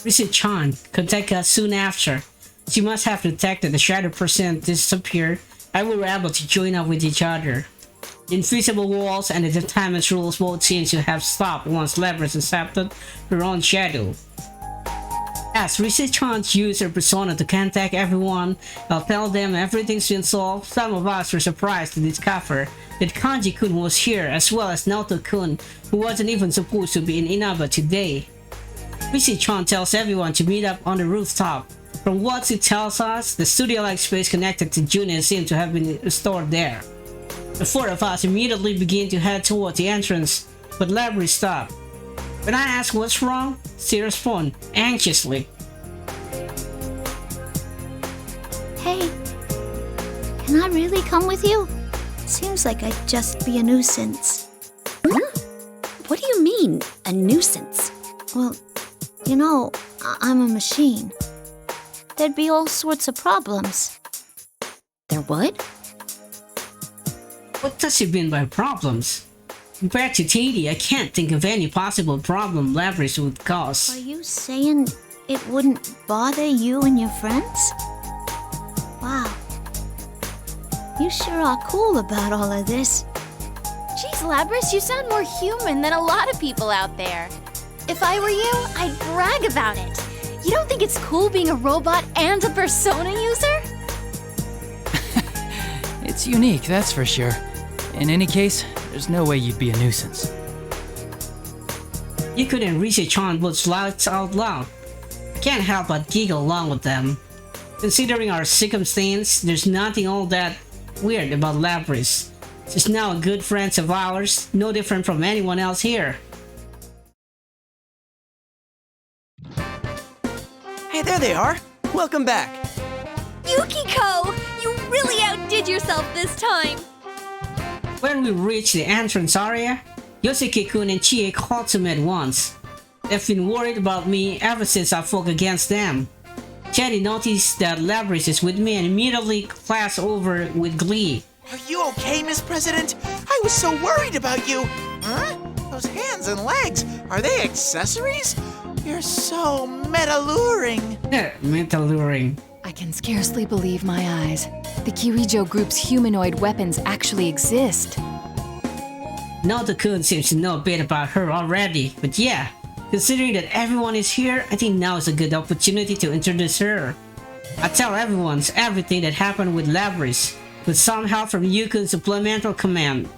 Risi-chan contacted us soon after. She must have detected the shadow percent disappear and we were able to join up with each other. The invisible walls and the time rules both seem to have stopped once Labris accepted her own shadow. As Risi-chan used her persona to contact everyone and tell them everything's been solved, some of us were surprised to discover that Kanji-kun was here as well as Naoto-kun, who wasn't even supposed to be in Inaba today. Risi-chan tells everyone to meet up on the rooftop. From what she tells us, the studio-like space connected to Junin seemed to have been restored there. The four of us immediately begin to head toward the entrance, but Labris stopped. When I ask what's wrong, she responds anxiously. Hey, can I really come with you? Seems like I'd just be a nuisance. Huh? What do you mean, a nuisance? Well, you know, I'm a machine. There'd be all sorts of problems. There would? What does she mean by problems? Compared to Teddy, I can't think of any possible problem Labris would Are cause. you saying it wouldn't bother you and your friends? Wow. You sure are cool about all of this. Jeez, Labris, you sound more human than a lot of people out there. If I were you, I'd brag about it. You don't think it's cool being a robot and a persona user? It's unique, that's for sure. In any case, there's no way you'd be a nuisance. You couldn't reach a chant both louds out loud. I can't help but giggle along with them. Considering our circumstance, there's nothing all that weird about Labris. She's now a good friend of ours, no different from anyone else here. Hey, there they are! Welcome back! Yukiko! You really outdid yourself this time! When we reached the entrance area, Yoshiki-kun and Chie called to me at once. They've been worried about me ever since I fought against them. Teddy noticed that Labris is with me and immediately clapped over with glee. Are you okay, Miss President? I was so worried about you! Huh? Those hands and legs, are they accessories? You're so meta-luring! Meta-luring. I can scarcely believe my eyes. The Kirijo group's humanoid weapons actually exist. Naoto-kun seems to know a bit about her already, but yeah, considering that everyone is here, I think now is a good opportunity to introduce her. I tell everyone everything that happened with Labris, with some help from Yukun's supplemental command.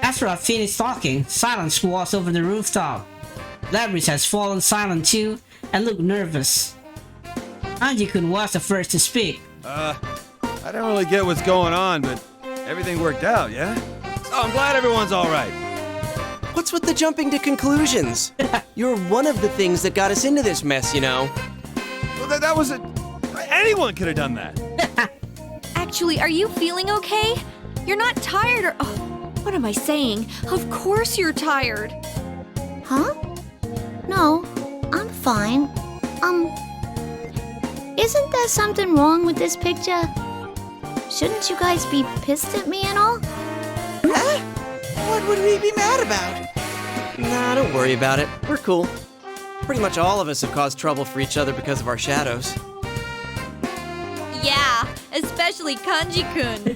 After I finish talking, silence walks over the rooftop. Labris has fallen silent too, and looked nervous. Kanji-kun was the first to speak. I don't really get what's going on, but everything worked out, yeah? Oh, I'm glad everyone's alright. What's with the jumping to conclusions? You're one of the things that got us into this mess, you know. Well, that was a... Anyone could have done that. Actually, are you feeling okay? You're not tired or... Oh, what am I saying? Of course you're tired. Huh? No, I'm fine. Isn't there something wrong with this picture? Shouldn't you guys be pissed at me and all? Huh? What would we be mad about? Nah, don't worry about it. We're cool. Pretty much all of us have caused trouble for each other because of our shadows. Yeah, especially Kanji-kun.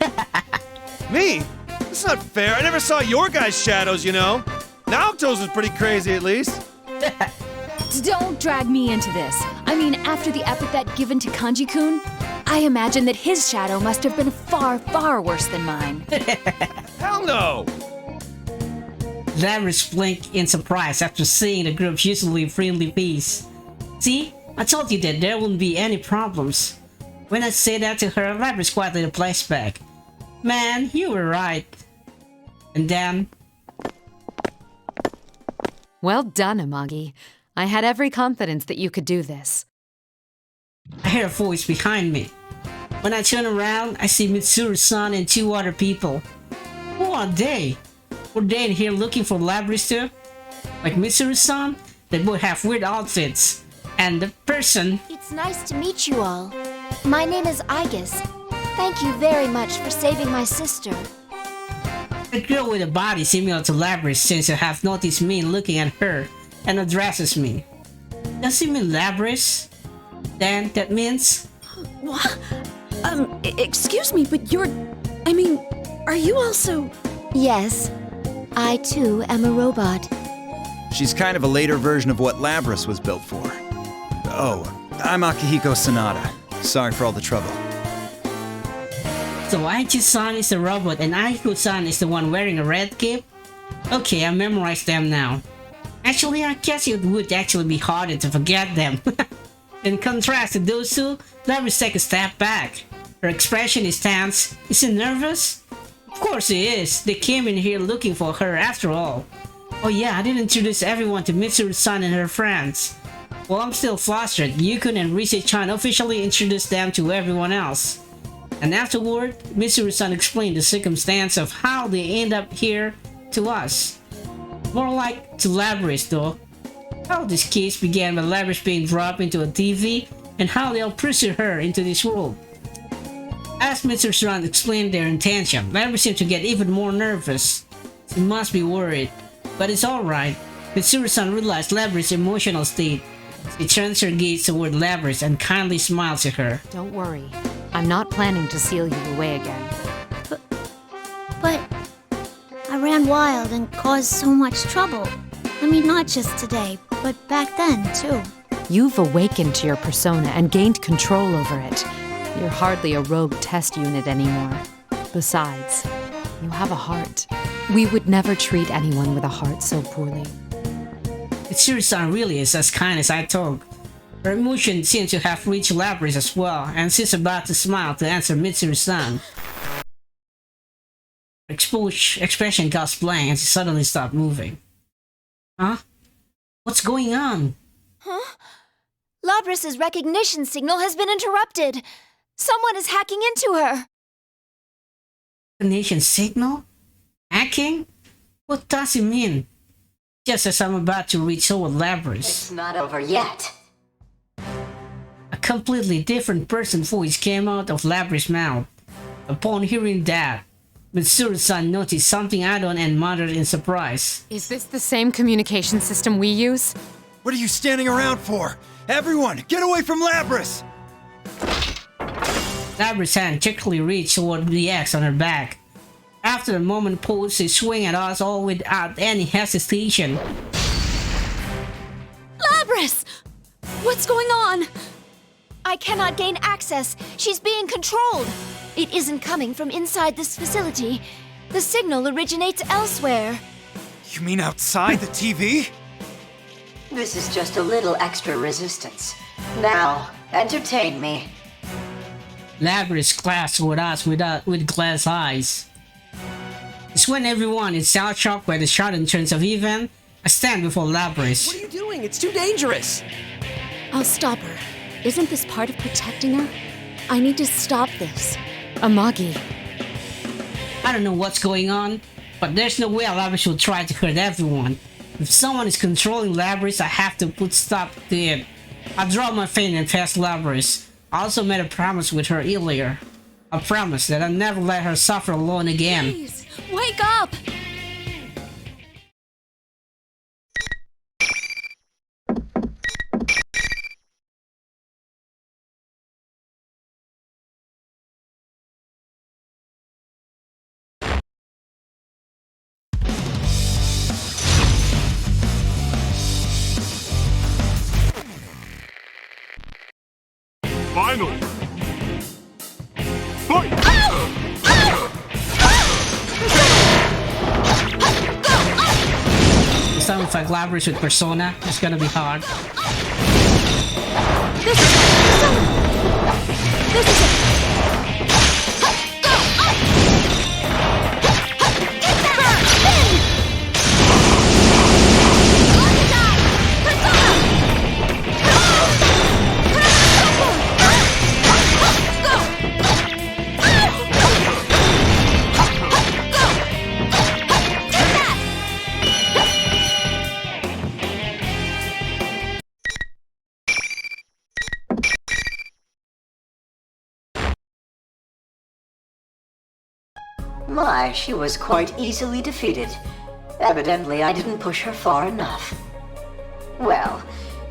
Me? That's not fair. I never saw your guys' shadows, you know. Naoto's was pretty crazy, at least. Don't drag me into this. I mean, after the epithet given to Kanji-kun, I imagine that his shadow must have been far, far worse than mine. Hell no! Labris blinked in surprise after seeing the group's usually friendly face. See, I told you that there wouldn't be any problems. When I said that to her, Labris quietly replies back, "Man, you were right." And then... Well done, Amagi. I had every confidence that you could do this. I hear a voice behind me. When I turn around, I see Mitsuru's son and two other people. Who are they? Were they in here looking for Labris too? Like Mitsuru's son? They both have weird outfits. And the person... It's nice to meet you all. My name is Aigis. Thank you very much for saving my sister. The girl with a body similar to Labris seems to have noticed me looking at her and addresses me. Does he mean Labris? Then that means... What? Excuse me, but are you also... Yes, I too am a robot. She's kind of a later version of what Labris was built for. Oh, I'm Akihiko Sanada. Sorry for all the trouble. So Aichi-san is the robot and Aiko-san is the one wearing a red cape? Okay, I memorized them now. Actually, I guess it would actually be harder to forget them. In contrast to those two, Labris takes a step back. Her expression is tense. Is she nervous? Of course he is. They came in here looking for her after all. Oh yeah, I didn't introduce everyone to Mitsuru-san and her friends. While I'm still flustered, Yukon and Rise-chan officially introduced them to everyone else. And afterward, Mitsuru-san explained the circumstance of how they end up here to us. More like to Labrys though. How this case began by Labrys being dropped into a TV and how they'll pursue her into this world. As Mitsuru-san explained their intention, Labrys seemed to get even more nervous. He must be worried, but it's alright. Mitsuru-san realized Labrys' emotional state. He turns her gaze toward Labrys and kindly smiles at her. Don't worry. I'm not planning to seal you away again. But I ran wild and caused so much trouble. I mean, not just today, but back then, too. You've awakened to your persona and gained control over it. You're hardly a rogue test unit anymore. Besides, you have a heart. We would never treat anyone with a heart so poorly. Mitsuru-san really is as kind as I thought. Her emotion seems to have reached Labrys as well, and she's about to smile to answer Mitsuru-san. Expression got blank and she suddenly stopped moving. Huh? What's going on? Huh? Labris' recognition signal has been interrupted. Someone is hacking into her. Recognition signal? Hacking? What does it mean? Just as I'm about to reach toward Labrys. It's not over yet. A completely different person's voice came out of Labrys' mouth. Upon hearing that, Mitsuru-san noticed something add-on and muttered in surprise. Is this the same communication system we use? What are you standing around for? Everyone, get away from Labris! Labrys' hand quickly reached toward the X on her back. After a moment pause, she swung at us all without any hesitation. Labris! What's going on? I cannot gain access. She's being controlled. It isn't coming from inside this facility. The signal originates elsewhere. You mean outside the TV? This is just a little extra resistance. Now, entertain me. Labrys glanced toward us with glass eyes. It's when everyone is shell-shocked by the sudden turns of events. I stand before Labrys. What are you doing? It's too dangerous! I'll stop her. Isn't this part of protecting her? I need to stop this. Amagi. I don't know what's going on, but there's no way Labrys will try to hurt everyone. If someone is controlling Labrys, I have to put stop to it. I draw my fan and pass Labrys. I also made a promise with her earlier. A promise that I'll never let her suffer alone again. Please, wake up! Finally! Fight! Sounds like Labrys with Persona. It's gonna be hard. This is it! My, she was quite easily defeated. Evidently, I didn't push her far enough. Well,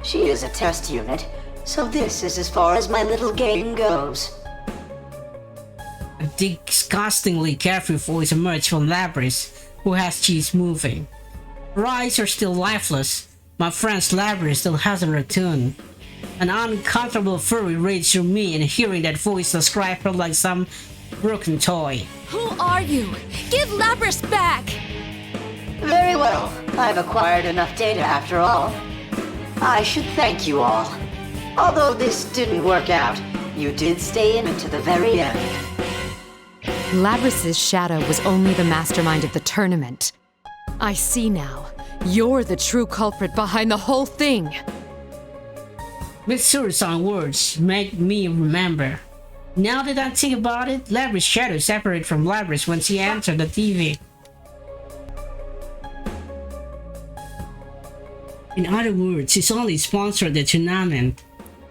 She is a test unit, so this is as far as my little game goes. A disgustingly carefree voice emerged from Labris, who has cheese moving. Her eyes are still lifeless. My friend's Labris still hasn't returned. An uncomfortable fury raged through me, and hearing that voice describe her like some broken toy. Who are you? Give Labris back! Very well. I've acquired enough data after all. I should thank you all. Although this didn't work out, you did stay in it to the very end. Labris' shadow was only the mastermind of the tournament. I see now. You're the true culprit behind the whole thing. Mitsuru's words make me remember. Now that I think about it, Labris' shadow separated from Labris when she entered the TV. In other words, she's only sponsored the tournament,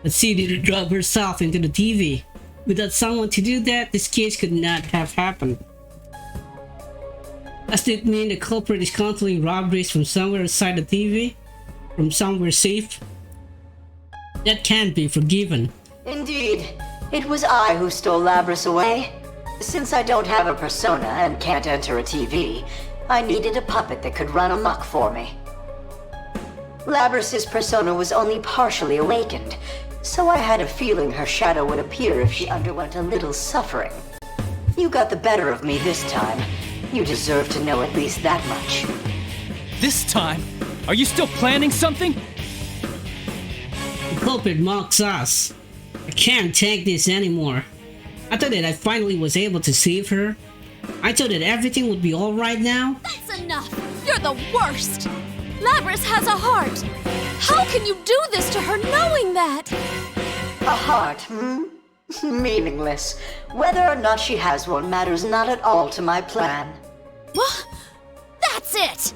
but she didn't drop herself into the TV. Without someone to do that, this case could not have happened. Does it mean the culprit is constantly Labris from somewhere outside the TV? From somewhere safe? That can't be forgiven. Indeed. It was I who stole Labris away. Since I don't have a persona and can't enter a TV, I needed a puppet that could run amok for me. Labris' persona was only partially awakened, so I had a feeling her shadow would appear if she underwent a little suffering. You got the better of me this time. You deserve to know at least that much. This time? Are you still planning something? The culprit mocks us. I can't take this anymore. I thought that I finally was able to save her. I thought that everything would be alright now. That's enough! You're the worst! Labris has a heart! How can you do this to her knowing that? A heart, Meaningless. Whether or not she has one matters not at all to my plan. What? That's it!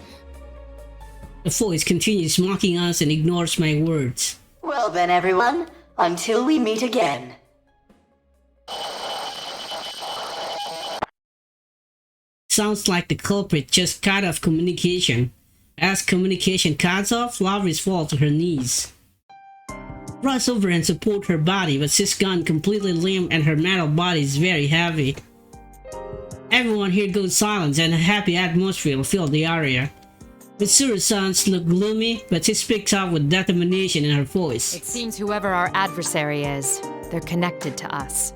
The voice continues mocking us and ignores my words. Well then, everyone, until we meet again. Sounds like the culprit just cut off communication. As communication cuts off, Labris falls to her knees. Rush over and support her body, but she's gone completely limp and her metal body is very heavy. Everyone here goes silent and a happy atmosphere fills the area. Mitsuru's sons look gloomy, but she speaks up with determination in her voice. It seems whoever our adversary is, they're connected to us.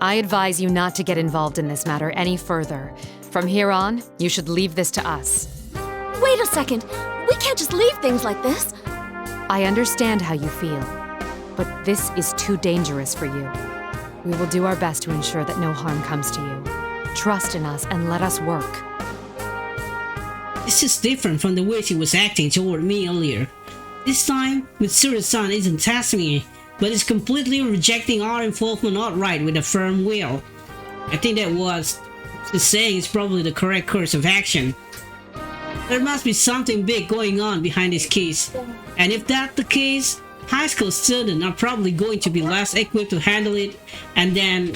I advise you not to get involved in this matter any further. From here on, you should leave this to us. Wait a second! We can't just leave things like this! I understand how you feel, but this is too dangerous for you. We will do our best to ensure that no harm comes to you. Trust in us and let us work. This is different from the way she was acting toward me earlier. This time, Mitsuru-san isn't testing me, but is completely rejecting our involvement outright with a firm will. I think that what she's saying is probably the correct course of action. There must be something big going on behind this case, and if that's the case, high school students are probably going to be less equipped to handle it, and then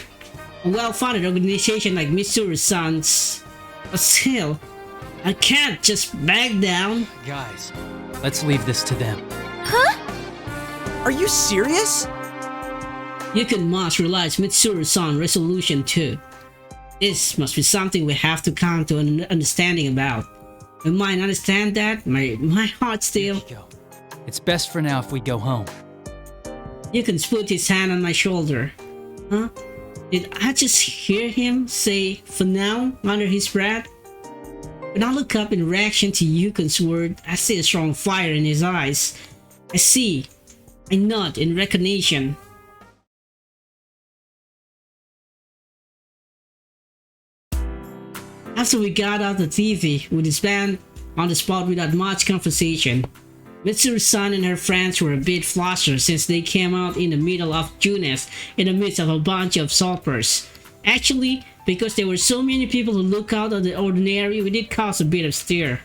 a well-funded organization like Mitsuru-san's. But still, I can't just back down. Guys, let's leave this to them. Huh? Are you serious? You can must realize Mitsuru-san's resolution too. This must be something we have to come to an understanding about. We might understand that, my heart still... Yukiko, it's best for now if we go home. You can put his hand on my shoulder. Huh? Did I just hear him say, "for now," under his breath? When I look up in reaction to Yukon's word, I see a strong fire in his eyes. I nod in recognition. After we got out the TV, we disbanded on the spot without much conversation. Mitsuru-san and her friends were a bit flustered since they came out in the middle of Junes in the midst of a bunch of sulpers. Actually, because there were so many people who look out of the ordinary, we did cause a bit of stir.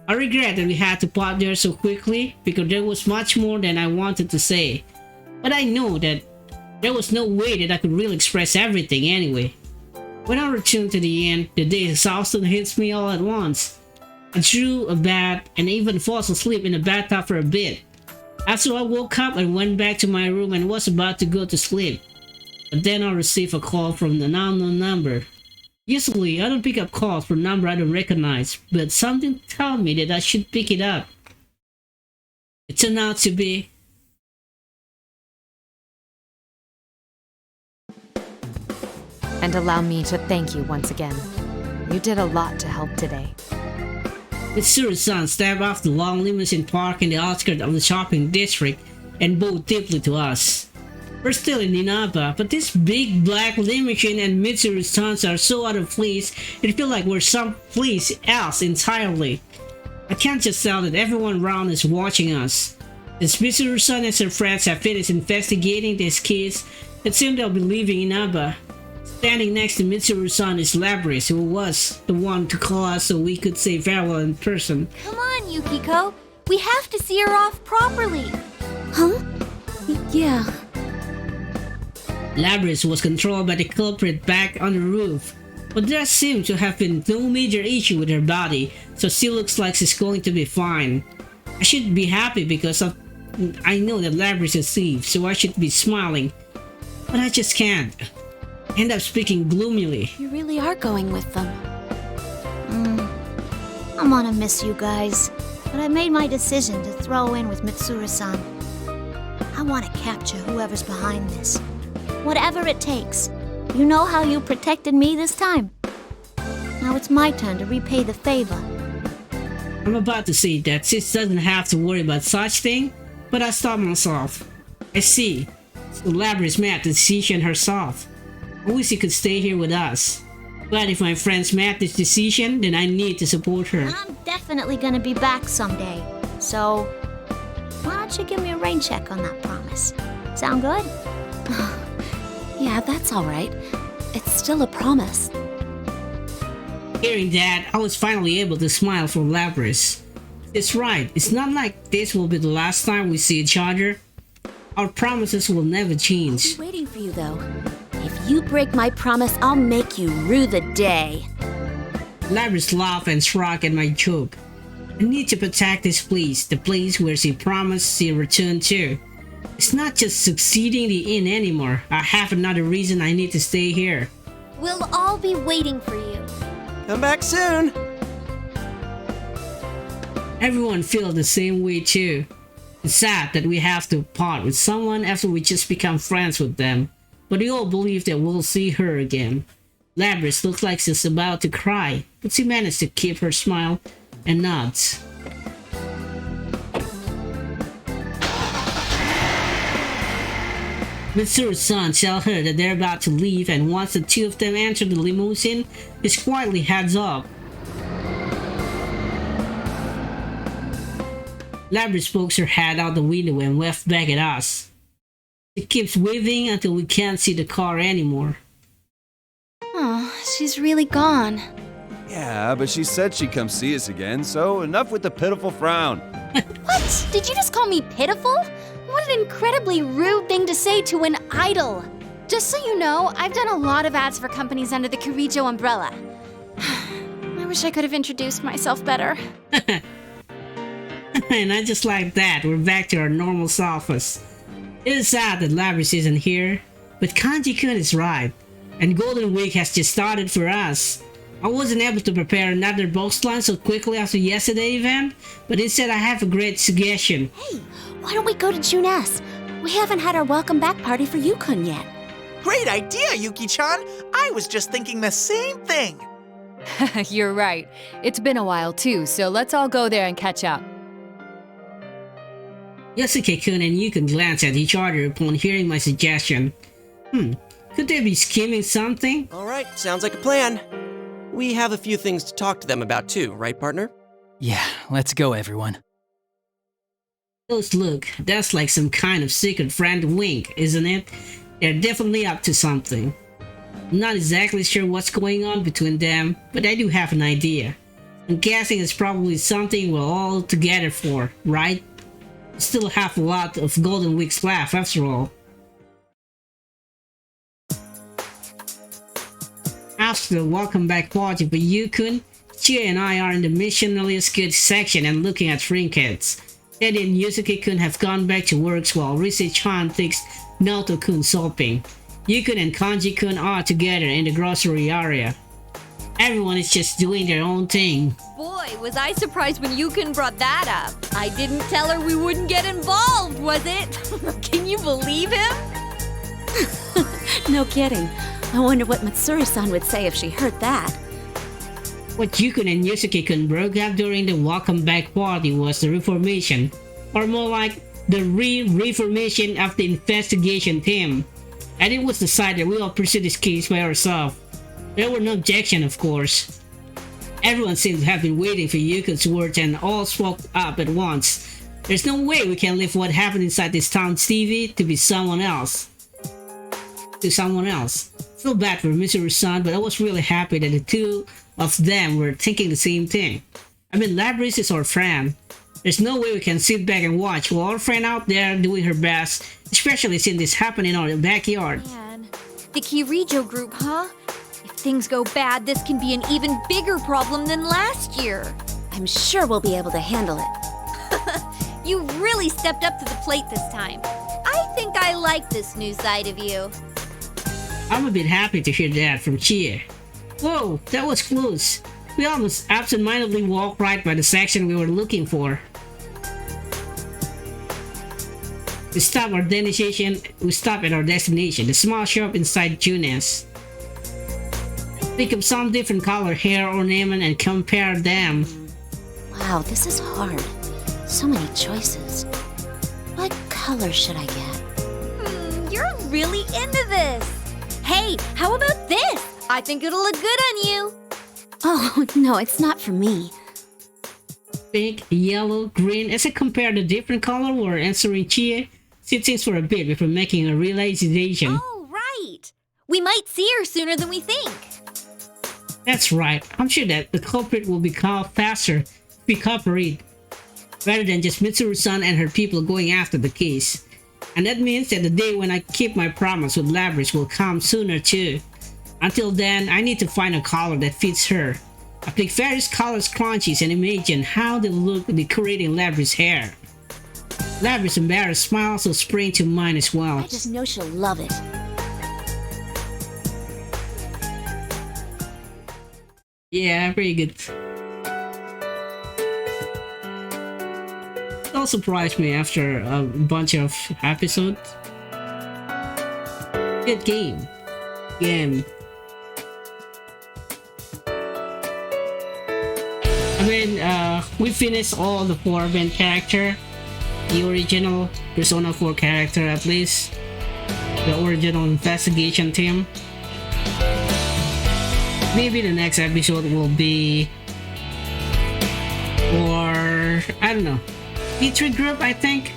I regret that we had to part there so quickly because there was much more than I wanted to say. But I know that there was no way that I could really express everything anyway. When I returned to the inn, the day's exhaustion hits me all at once. I drew a bath and even falls asleep in the bathtub for a bit. After I woke up, I went back to my room and was about to go to sleep. But then I received a call from an unknown number. Usually, I don't pick up calls from a number I don't recognize, but something told me that I should pick it up. It turned out to be... And allow me to thank you once again. You did a lot to help today. Mitsuru-san stepped off the long limousine parked in the outskirts of the shopping district and bowed deeply to us. We're still in Inaba, but this big black limousine and Mitsuru-san are so out of place, it feels like we're someplace else entirely. I can't just tell that everyone around is watching us. As Mitsuru-san and her friends have finished investigating this case, it seems they'll be leaving Inaba. Standing next to Mitsuru-san is Labrys, who was the one to call us so we could say farewell in person. Come on, Yukiko. We have to see her off properly. Huh? Yeah. Labrys was controlled by the culprit back on the roof, but there seems to have been no major issue with her body, so she looks like she's going to be fine. I should be happy because I know that Labrys is safe, so I should be smiling, but I just can't. End up speaking gloomily. You really are going with them. I'm gonna miss you guys, but I made my decision to throw in with Mitsuru-san. I want to capture whoever's behind this. Whatever it takes. You know how you protected me this time. Now it's my turn to repay the favor. I'm about to say that sis doesn't have to worry about such thing, but I stopped myself. I see. So Labrys made the decision herself. I wish she could stay here with us. But if my friends made this decision, then I need to support her. I'm definitely gonna be back someday. So, why don't you give me a rain check on that promise? Sound good? Yeah, that's all right. It's still a promise. Hearing that, I was finally able to smile for Labrys. It's right, it's not like this will be the last time we see each other. Our promises will never change. I'll be waiting for you, though. If you break my promise, I'll make you rue the day. Labrys laughed and shrugged at my joke. I need to protect this place, the place where she promised she'd return to. It's not just succeeding the inn anymore. I have another reason I need to stay here. We'll all be waiting for you. Come back soon. Everyone feels the same way too. It's sad that we have to part with someone after we just become friends with them. But we all believe that we'll see her again. Labrys looks like she's about to cry, but she managed to keep her smile and nods. Mitsuru's-san tells her that they're about to leave, and once the two of them enter the limousine, he quietly heads up. Labrys pokes her head out the window and waves back at us. She keeps waving until we can't see the car anymore. Oh, she's really gone. Yeah, but she said she'd come see us again, so enough with the pitiful frown. What? Did you just call me pitiful? What an incredibly rude thing to say to an idol. Just so you know, I've done a lot of ads for companies under the Kirijo umbrella. I wish I could have introduced myself better. And I just like that, we're back to our normal selves. It is sad that Labrys isn't here, but Kanji-kun is right, and Golden Week has just started for us. I wasn't able to prepare another box line so quickly after yesterday's event, but instead I have a great suggestion. Hey, why don't we go to June S? We haven't had our welcome back party for Yukon yet. Great idea, Yuki-chan. I was just thinking the same thing. You're right. It's been a while too, so let's all go there and catch up. Yosuke-kun and Yukon glance at each other upon hearing my suggestion. Could they be scheming something? Alright, sounds like a plan. We have a few things to talk to them about too, right, partner? Yeah, let's go, everyone. Look, that's like some kind of secret friend wink, isn't it? They're definitely up to something. I'm not exactly sure what's going on between them, but I do have an idea. I'm guessing it's probably something we're all together for, right? We still have a lot of Golden Weeks left after all. After the welcome back party for Yukon, Chia and I are in the missionaries goods section and looking at trinkets. Teddy and Yusuke-kun have gone back to work while Rise-chan takes Naoto-kun shopping. Yukon and Kanji-kun are together in the grocery area. Everyone is just doing their own thing. Boy, was I surprised when Yukon brought that up. I didn't tell her we wouldn't get involved, was it? Can you believe him? No kidding. I wonder what Mitsuru-san would say if she heard that. What Yukon and Yusuke-kun broke up during the welcome back party was the reformation, or more like the reformation of the investigation team. And it was decided we all pursue this case by ourselves. There were no objection, of course. Everyone seemed to have been waiting for Yukon's words and all spoke up at once. There's no way we can leave what happened inside this town's TV to be someone else. Feel bad for Mitsuru-san, but I was really happy that the two of them were thinking the same thing. I mean, Labris is our friend. There's no way we can sit back and watch while our friend out there doing her best, especially since this happened in our backyard. Man, the Kirijo group, huh? If things go bad, this can be an even bigger problem than last year. I'm sure we'll be able to handle it. You really stepped up to the plate this time. I think I like this new side of you. I'm a bit happy to hear that from Chie. Whoa, that was close. We almost absentmindedly walked right by the section we were looking for. We stopped at our destination, the small shop inside Junes. Pick up some different color hair ornament and compare them. Wow, this is hard. So many choices. What color should I get? You're really into this. Hey, how about this? I think it'll look good on you. Oh, no, it's not for me. Pink, yellow, green. As I compare the different color, we're answering Chie. Sit things for a bit before making a realization. Oh, right. We might see her sooner than we think. That's right. I'm sure that the culprit will become faster if we cooperate, rather than just Mitsuru-san and her people going after the case. And that means that the day when I keep my promise with Labris will come sooner too. Until then, I need to find a color that fits her. I pick various colors crunchies and imagine how they look decorating Labris' hair. Labris' embarrassed smile will spring to mine as well. I just know she'll love it. Yeah, very good. Don't surprise me after a bunch of episodes. Good game. I mean, we finished all the 4 main character. The original Persona 4 character at least. The original investigation team. Maybe the next episode will be... or... I don't know. P-1 group, I think.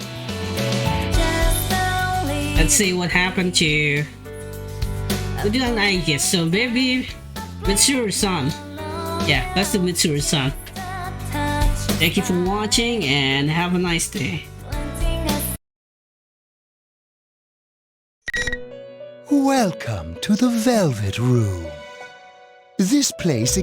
Let's see what happened to... we didn't I guess. So maybe... Mitsuru-san. Yeah, that's the Mitsuru-san. Thank you for watching and have a nice day. Welcome to the Velvet Room. This place